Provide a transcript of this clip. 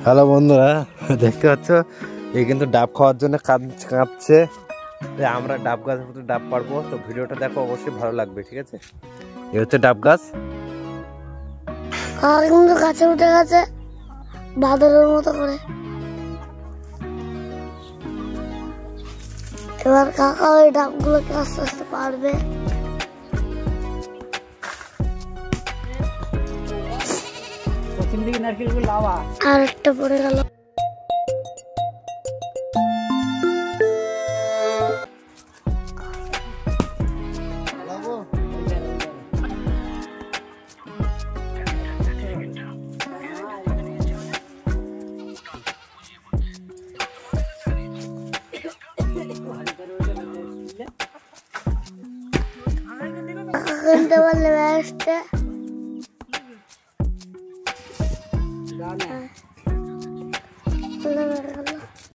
Hello বন্ধুরা, দেখতে পাচ্ছ এই কিন্তু ডাব খাওয়ার জন্য কাঁদছে। আমরা ডাব গাছের মধ্যে ডাব পারবো, তো ভিডিওটা দেখো, অবশ্যই ভালো লাগবে। ঠিক আছে, এই হচ্ছে ডাব গাছ। কিন্তু গাছে উঠে গেছে বাদরের মতো করে। এবার কাকা ওই ডাবগুলোকে আস্তে আস্তে পারবে। আর একটা পড়ে গেল। কিনতে পারলে